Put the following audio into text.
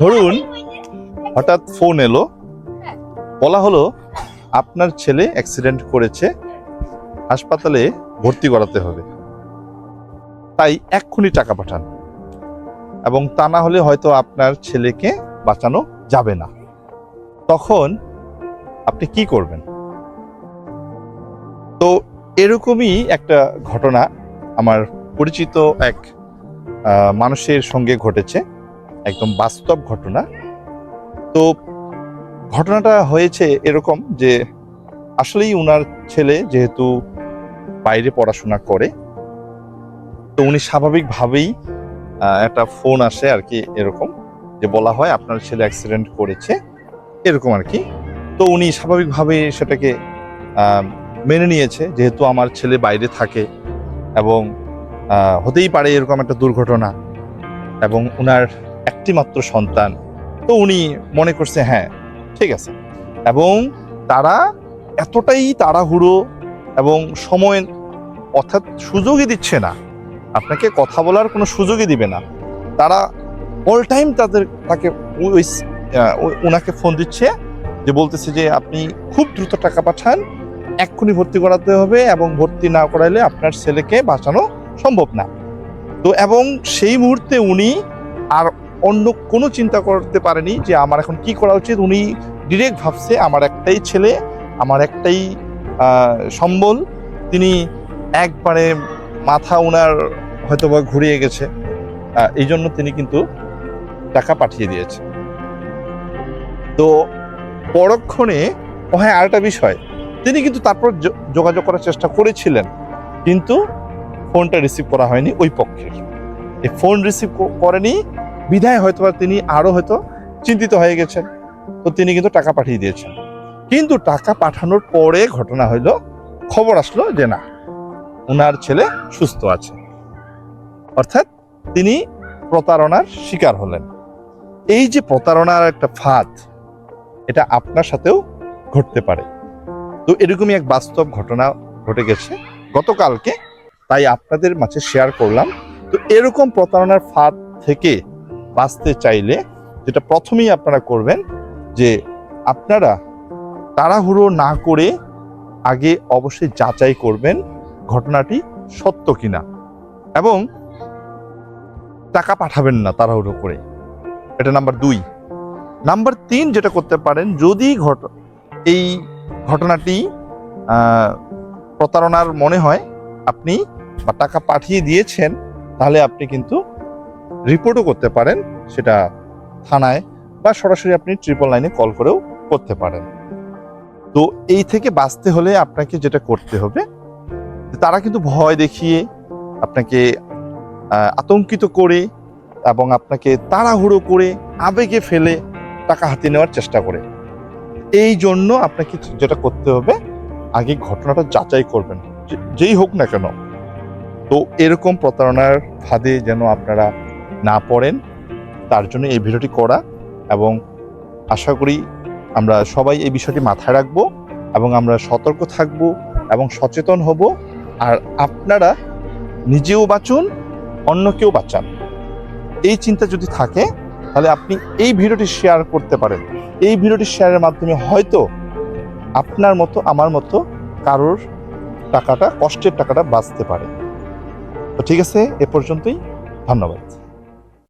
ধরুন হঠাৎ ফোন এলো, বলা হলো আপনার ছেলে অ্যাক্সিডেন্ট করেছে, হাসপাতালে ভর্তি করাতে হবে, তাই এক্ষুনি টাকা পাঠান, এবং তা না হলে হয়তো আপনার ছেলেকে বাঁচানো যাবে না। তখন আপনি কি করবেন? তো এরকমই একটা ঘটনা আমার পরিচিত এক মানুষের সঙ্গে ঘটেছে, একদম বাস্তব ঘটনা। তো ঘটনাটা হয়েছে এরকম যে আসলেই উনার ছেলে যেহেতু বাইরে পড়াশোনা করে, তো উনি স্বাভাবিকভাবেই একটা ফোন আসে আর কি, এরকম যে বলা হয় আপনার ছেলে অ্যাক্সিডেন্ট করেছে, এরকম আর কি। তো উনি স্বাভাবিকভাবে সেটাকে মেনে নিয়েছে, যেহেতু আমার ছেলে বাইরে থাকে এবং হতেই পারে এরকম একটা দুর্ঘটনা, এবং উনার একটি মাত্র সন্তান, তো উনি মনে করছে হ্যাঁ ঠিক আছে। এবং তারা এতটাই তাড়াহুড়ো এবং সময়, অর্থাৎ সুযোগই দিচ্ছে না, আপনাকে কথা বলার কোনো সুযোগই দিবে না। তারা অল টাইম তাকে ওনাকে ফোন দিচ্ছে, যে বলতেছে যে আপনি খুব দ্রুত টাকা পাঠান, এক্ষুনি ভর্তি করাতে হবে, এবং ভর্তি না করাইলে আপনার ছেলেকে বাঁচানো সম্ভব না। তো এবং সেই মুহূর্তে উনি আর অন্য কোনো চিন্তা করতে পারেনি যে আমার এখন কি করা উচিত। উনি ডিরেক্ট ভাবছে আমার একটাই ছেলে, আমার একটাই সম্বল। তিনি একবারে মাথা ওনার হয়তো বা ঘুরিয়ে গেছে, এই জন্য তিনি কিন্তু টাকা পাঠিয়ে দিয়েছে। তো পরক্ষণে হ্যাঁ আরেকটা বিষয়, তিনি কিন্তু তারপর যোগাযোগ করার চেষ্টা করেছিলেন, কিন্তু ফোনটা রিসিভ করা হয়নি ওই পক্ষের। এই ফোন রিসিভ করেনি বিধায় হয়তো তিনি আরো হয়তো চিন্তিত হয়ে গেছেন, তো তিনি কিন্তু টাকা পাঠিয়ে দিয়েছেন। কিন্তু টাকা পাঠানোর পরে ঘটনা হইলো, খবর আসলো যে না, উনার ছেলে সুস্থ আছে, অর্থাৎ তিনি প্রতারণার শিকার হলেন। এই যে প্রতারণার একটা ফাঁদ, এটা আপনার সাথেও ঘটতে পারে। তো এরকমই এক বাস্তব ঘটনা ঘটে গেছে গতকালকে, তাই আপনাদের মাঝে শেয়ার করলাম। তো এরকম প্রতারণার ফাঁদ থেকে বাঁচতে চাইলে যেটা প্রথমেই আপনারা করবেন, যে আপনারা তাড়াহুড়ো না করে আগে অবশ্যই যাচাই করবেন ঘটনাটি সত্য কিনা, এবং টাকা পাঠাবেন না তাড়াহুড়ো করে। এটা নাম্বার 2। নাম্বার 3 যেটা করতে পারেন, যদি এই ঘটনাটি প্রতারণার মনে হয় আপনি বা টাকা পাঠিয়ে দিয়েছেন, তাহলে আপনি কিন্তু রিপোর্টও করতে পারেন, সেটা থানায়, বা সরাসরি আপনি 999 কল করেও করতে পারেন। তো এই থেকে বাঁচতে হলে আপনাকে যেটা করতে হবে, তারা কিন্তু ভয় দেখিয়ে আপনাকে আতঙ্কিত করে এবং আপনাকে তাড়াহুড়ো করে আবেগে ফেলে টাকা হাতিয়ে নেওয়ার চেষ্টা করে। এই জন্য আপনাকে যেটা করতে হবে, আগে ঘটনাটা যাচাই করবেন, যেই হোক না কেন। তো এরকম প্রতারণার ফাঁদে যেন আপনারা না পড়েন, তার জন্য এই ভিডিওটি করা, এবং আশা করি আমরা সবাই এই বিষয়টি মাথায় রাখবো, এবং আমরা সতর্ক থাকব এবং সচেতন হব। আর আপনারা নিজেও বাঁচুন, অন্যকেও বাঁচান, এই চিন্তা যদি থাকে, তাহলে আপনি এই ভিডিওটি শেয়ার করতে পারেন। এই ভিডিওটি শেয়ারের মাধ্যমে হয়তো আপনার মতো আমার মতো কারোর টাকাটা, কষ্টের টাকাটা বাঁচতে পারে। তো ঠিক আছে, এ পর্যন্তই, ধন্যবাদ।